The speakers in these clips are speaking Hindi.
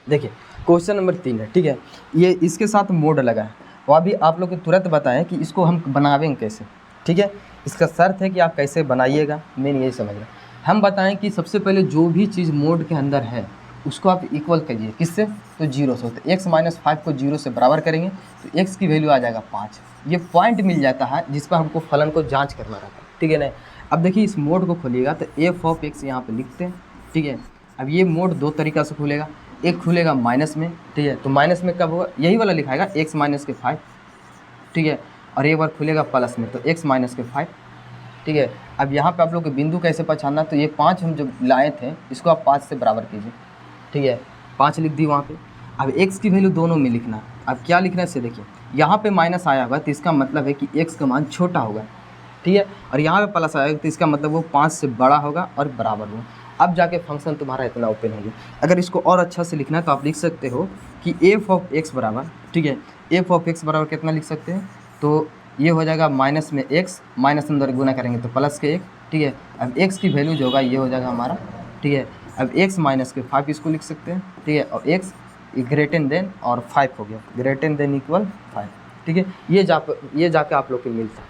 देखिए क्वेश्चन नंबर 3 है, ठीक है। ये इसके साथ मोड लगा है, तो अभी आप लोग को तुरंत बताएं कि इसको हम बनावेंगे कैसे, ठीक है। इसका शर्त है कि आप कैसे बनाइएगा, मेन यही समझ रहे हैं। हम बताएं कि सबसे पहले जो भी चीज़ मोड के अंदर है उसको आप इक्वल करिए, किससे? तो 0 से। तो x माइनस 5 को 0 से बराबर करेंगे तो x की वैल्यू आ जाएगा 5। ये पॉइंट मिल जाता है जिस पर हमको फलन को जांच करना रहता है, ठीक है ना। अब देखिए इस मोड को खोलिएगा तो एफ ऑफ एक्स यहाँ पे लिखते हैं, ठीक है। अब ये मोड दो तरीका से खुलेगा, एक खुलेगा माइनस में, ठीक है। तो माइनस में कब होगा? यही वाला लिखाएगा x माइनस के 5, ठीक है। और एक बार खुलेगा प्लस में तो x माइनस के 5, ठीक है। अब यहाँ पे आप लोग को बिंदु कैसे पहचानना, तो ये 5 हम जब लाए थे इसको आप 5 से बराबर कीजिए, ठीक है। 5 लिख दी वहाँ पे। अब x की वैल्यू दोनों में लिखना है। अब क्या लिखना है इससे देखिए, यहाँ पे माइनस आया होगा तो इसका मतलब है कि x का मान छोटा होगा, ठीक है। और यहाँ पे प्लस आएगा तो इसका मतलब वो 5 से बड़ा होगा और बराबर होगा। अब जाके फंक्शन तुम्हारा इतना ओपन होगा। अगर इसको और अच्छा से लिखना है तो आप लिख सकते हो कि एफ ऑफ एक्स बराबर, ठीक है, एफ ऑफ एक्स बराबर कितना लिख सकते हैं, तो ये हो जाएगा माइनस में एक्स, माइनस अंदर गुना करेंगे तो प्लस के 1, ठीक है। अब एक्स की वैल्यू जो होगा ये हो जाएगा हमारा, ठीक है। अब एक्स माइनस के 5 इसको लिख सकते हैं, ठीक है। और एक्स ग्रेटर देन और 5 हो गया, ग्रेटर देन इक्वल 5, ठीक है। ये जाके आप लोग को मिलता है।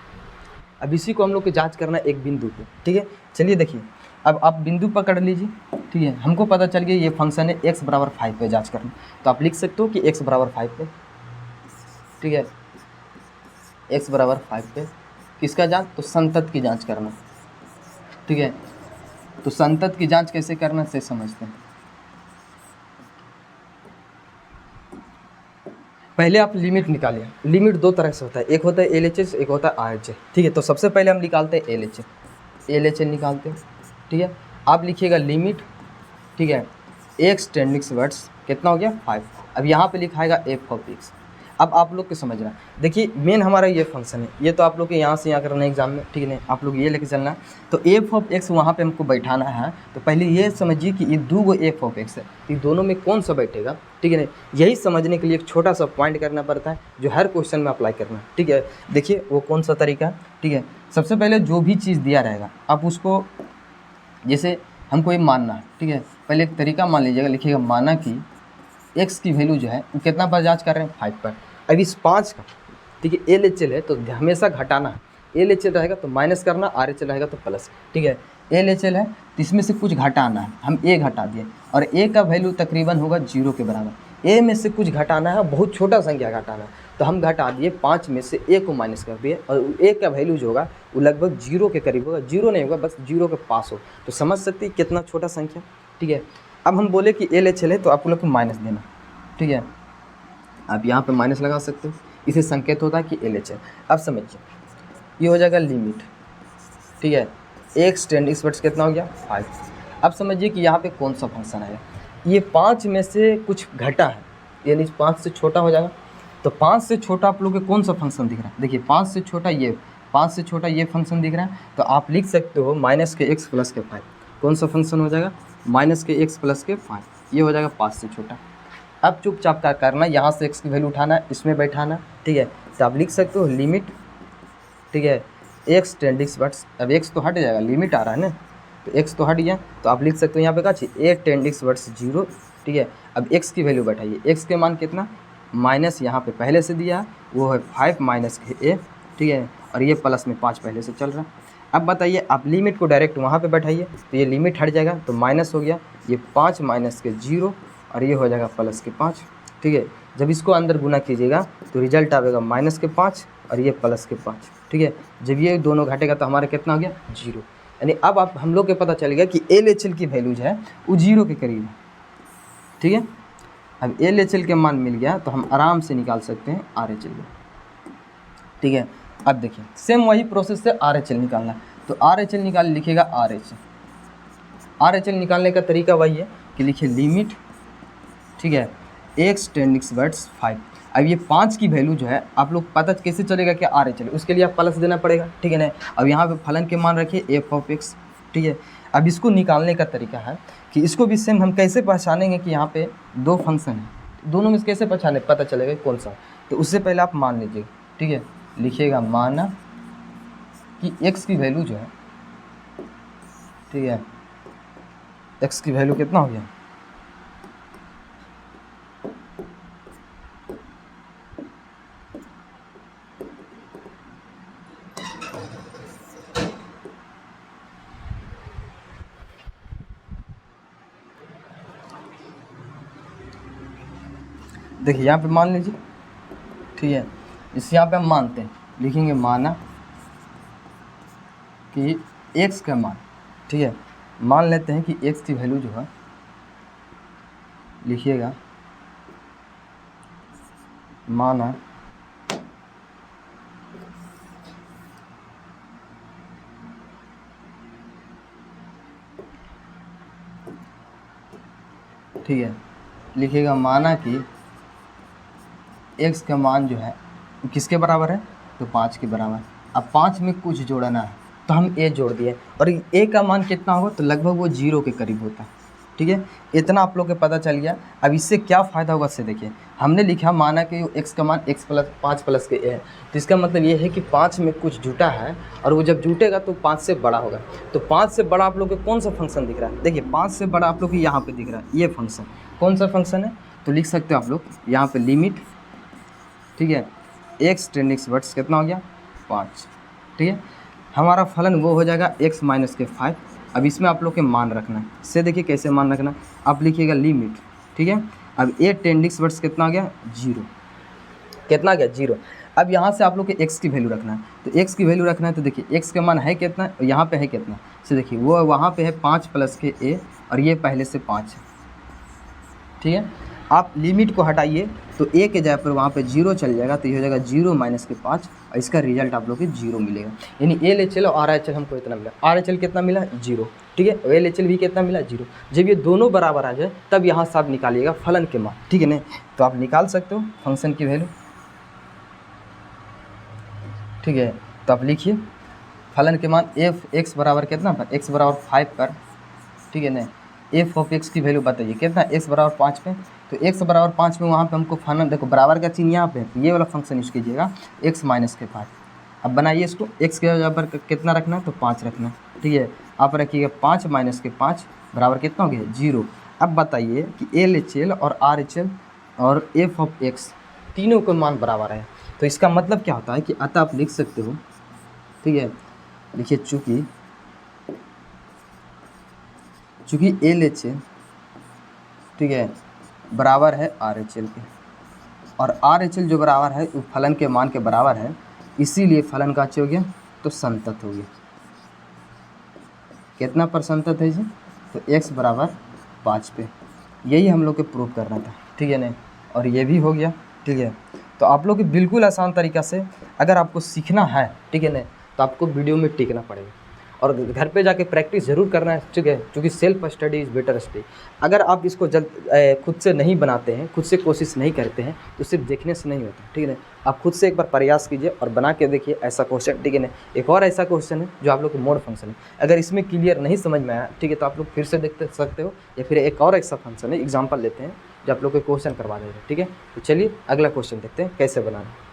अब इसी को हम लोग को जांच करना है एक बिंदु पे, ठीक है। चलिए देखिए, अब आप बिंदु पकड़ लीजिए, ठीक है। हमको पता चल गया ये फंक्शन है x बराबर 5 पे जांच करना, तो आप लिख सकते हो कि x बराबर 5 पे, ठीक है। x बराबर 5 पे किसका जांच? तो संतत की जांच करना, ठीक है। तो संतत की जांच कैसे करना से समझते हैं। पहले आप लिमिट निकालिए। लिमिट दो तरह से होता है, एक होता है LHS, एक होता है RHS, ठीक है। तो सबसे पहले हम निकालते हैं LHS निकालते हैं, ठीक है। आप लिखिएगा लिमिट, ठीक है, x टेंडिंग वर्ड्स कितना हो गया 5। अब यहाँ पे लिखाएगा f ऑफ x। अब आप लोग को समझना, देखिए मेन हमारा ये फंक्शन है, ये तो आप लोग के यहाँ से यहाँ करना है एग्जाम में, ठीक है। आप लोग ये लेके चलना, तो f ऑफ x वहाँ पे हमको बैठाना है। तो पहले ये समझिए कि ये दो गो f ऑफ x है, ये दोनों में कौन सा बैठेगा, ठीक है ना। यही समझने के लिए एक छोटा सा पॉइंट करना पड़ता है जो हर क्वेश्चन में अप्लाई करना है, ठीक है। देखिए वो कौन सा तरीका, ठीक है। सबसे पहले जो भी चीज़ दिया रहेगा आप उसको, जैसे हमको ये मानना है, ठीक है। पहले एक तरीका मान लीजिएगा, लिखिएगा माना कि x की वैल्यू जो है वो कितना पर जांच कर रहे हैं 5 पर। अब इस 5 का, ठीक है, LHL है तो हमेशा घटाना है। LHL रहेगा तो माइनस करना, RHL रहेगा तो प्लस, ठीक है। LHL है तो इसमें से कुछ घटाना है, हम a घटा दिए और a का वैल्यू तकरीबन होगा 0 के बराबर। a में से कुछ घटाना है, बहुत छोटा संख्या घटाना है, तो हम घटा दिए 5 में से a को माइनस कर दिए और a का वैल्यू जो होगा वो लगभग 0 के करीब होगा, 0 नहीं होगा, बस 0 के पास हो। तो समझ सकते हैं कितना छोटा संख्या, ठीक है। अब हम बोले कि LHL है तो आप लोग को माइनस देना, ठीक है। आप यहाँ पे माइनस लगा सकते हो, इसे संकेत होता है कि LHL। अब समझिए ये हो जाएगा लिमिट, ठीक है, x टेंडिंग वर्ड्स कितना हो गया 5। अब समझिए कि यहाँ पे कौन सा फंक्शन आएगा, ये 5 में से कुछ घटा है, यानी 5 से छोटा हो जाएगा। तो 5 से छोटा आप लोग को कौन सा फंक्शन दिख रहा है, देखिए 5 से छोटा ये, 5 से छोटा ये फंक्शन दिख रहा है, तो आप लिख सकते हो माइनस के x प्लस के 5। कौन सा फंक्शन हो जाएगा? माइनस के x प्लस के 5, ये हो जाएगा 5 से छोटा। अब चुपचाप क्या करना, यहाँ से x की वैल्यू उठाना, इसमें बैठाना, ठीक है। तो आप लिख सकते हो लिमिट, ठीक है, x टेंडिंग वर्ड्स, अब x तो हट जाएगा, लिमिट आ रहा है ना, तो x तो हट गया, तो आप लिख सकते हो यहाँ पे क्या चाहिए, a टेंडिंग वर्ड्स 0, ठीक है। अब x की वैल्यू बैठाइए, x के मान कितना, माइनस यहाँ पे पहले से दिया वो है 5 माइनस के a, ठीक है, और ये प्लस में 5 पहले से चल रहा है। अब बताइए आप लिमिट को डायरेक्ट वहाँ पे बैठाइए तो ये लिमिट हट जाएगा, तो माइनस हो गया, ये 5 माइनस के 0 और ये हो जाएगा प्लस के 5, ठीक है। जब इसको अंदर गुना कीजिएगा तो रिजल्ट आएगा माइनस के 5 और ये प्लस के 5, ठीक है। जब ये दोनों घटेगा तो हमारा कितना हो गया 0, यानी अब आप हम लोग को पता चल गया कि LHL की वैल्यू जो है वो 0 के करीब है, ठीक है। अब LHL के मान मिल गया तो हम आराम से निकाल सकते हैं RHL, ठीक है। अब देखिए सेम वही प्रोसेस से RHL निकालना है, तो RHL निकाल लिखिएगा RHL निकालने का तरीका वही है कि लिखिए लिमिट, ठीक है, x टेंडिंग वर्ड्स 5। अब ये 5 की वैल्यू जो है आप लोग पता कैसे चलेगा कि RHL, उसके लिए आप प्लस देना पड़ेगा, ठीक है ना। अब यहाँ पे फलन के मान रखिए f ऑफ x, ठीक है। अब इसको निकालने का तरीका है कि इसको भी सेम हम कैसे पहचानेंगे कि यहाँ पे दो फंक्शन है, दोनों में कैसे पहचाने पता चलेगा कौन सा। तो उससे पहले आप मान लीजिए, ठीक है, लिखिएगा माना कि x की वैल्यू जो है, ठीक है, x की वैल्यू कितना हो गया देखिए यहाँ पे मान लीजिए, ठीक है, इस यहाँ पे हम मानते हैं, लिखेंगे माना कि x का मान, ठीक है, मान लेते हैं कि x की वैल्यू जो है, लिखिएगा माना ठीक है, लिखिएगा माना कि x का मान जो है किसके बराबर है, तो 5 के बराबर। अब 5 में कुछ जोड़ना है तो हम a जोड़ दिए, और a का मान कितना होगा, तो लगभग वो 0 के करीब होता है, ठीक है। इतना आप लोग को पता चल गया। अब इससे क्या फ़ायदा होगा इससे देखिए, हमने लिखा माना कि x का मान x प्लस 5 प्लस के a है, तो इसका मतलब ये है कि 5 में कुछ जुटा है, और वो जब जुटेगा तो 5 से बड़ा होगा। तो 5 से बड़ा आप लोग को कौन सा फंक्शन दिख रहा है, देखिए 5 से बड़ा आप लोग को यहाँ पे दिख रहा है, ये फंक्शन कौन सा फंक्शन है, तो लिख सकते हो आप लोग यहाँ पे लिमिट, ठीक है, x टेंडिंग टुवर्ड्स कितना हो गया 5, ठीक है। हमारा फलन वो हो जाएगा x माइनस के 5। अब इसमें आप लोग के मान रखना है, इससे देखिए कैसे मान रखना है, आप लिखिएगा लिमिट, ठीक है। अब a टेंडिंग टुवर्ड्स कितना आ गया 0, कितना आ गया 0। अब यहाँ से आप लोग के x की वैल्यू रखना है, तो x की वैल्यू रखना है, तो देखिए x का मान है कितना, यहाँ पे है कितना, से देखिए वो वहाँ पे है 5 प्लस के a, और ये पहले से 5 है, ठीक है। आप लिमिट को हटाइए तो a के जगह पर वहाँ पे 0 चल जाएगा, तो ये हो जाएगा 0 माइनस के 5, और इसका रिजल्ट आप लोग को 0 मिलेगा। यानी LHL और RHL हमको इतना मिला, RHL कितना मिला 0, ठीक है, और LHL भी कितना मिला 0। जब ये दोनों बराबर आ जाए तब यहाँ से आप निकालिएगा फलन के मान, ठीक है ना। तो आप निकाल सकते हो फंक्शन की वैल्यू, ठीक है। तो आप लिखिए फलन के मान f(x) बराबर कितना पर, x बराबर 5 पर, ठीक है ना। f(x) की वैल्यू बताइए कितना, x बराबर 5 पे, तो x बराबर 5 में वहाँ पे हमको फलन, देखो बराबर का चिन्ह यहाँ पे है, तो ये वाला फंक्शन यूज कीजिएगा x माइनस के 5। अब बनाइए इसको, x के जगह पर कितना रखना है, तो 5 रखना है, ठीक है। आप रखिएगा 5 माइनस के 5 बराबर कितना हो गया 0। अब बताइए कि LHL और RHL और f(x) तीनों के मान बराबर है, तो इसका मतलब क्या होता है कि अतः आप लिख सकते हो, ठीक है, लिखिए चूँकि LHL, ठीक है, बराबर है RHL के, और RHL जो बराबर है वो फलन के मान के बराबर है, इसीलिए फलन का हो गया तो संतत हो गया। कितना पर संतत है जी, तो x बराबर 5 पे, यही हम लोग को प्रूव करना था, ठीक है ना। और ये भी हो गया, ठीक है। तो आप लोग बिल्कुल आसान तरीक़ा से अगर आपको सीखना है, ठीक है ना, तो आपको वीडियो में टिकना पड़ेगा, और घर पे जाके प्रैक्टिस ज़रूर करना है, ठीक है, क्योंकि self study is better study. अगर आप इसको खुद से नहीं बनाते हैं, खुद से कोशिश नहीं करते हैं, तो सिर्फ देखने से नहीं होता, ठीक है ना। आप खुद से एक बार प्रयास कीजिए और बना के देखिए ऐसा क्वेश्चन, ठीक है ना। एक और ऐसा क्वेश्चन है जो आप लोग को मोड फंक्शन है, अगर इसमें क्लियर नहीं समझ में आया, ठीक है, तो आप लोग फिर से देख सकते हो, या फिर एक और ऐसा फंक्शन है, एग्जाम्पल लेते हैं जो आप लोग को क्वेश्चन करवा देगा, ठीक है। तो चलिए अगला क्वेश्चन देखते हैं कैसे बनाना है।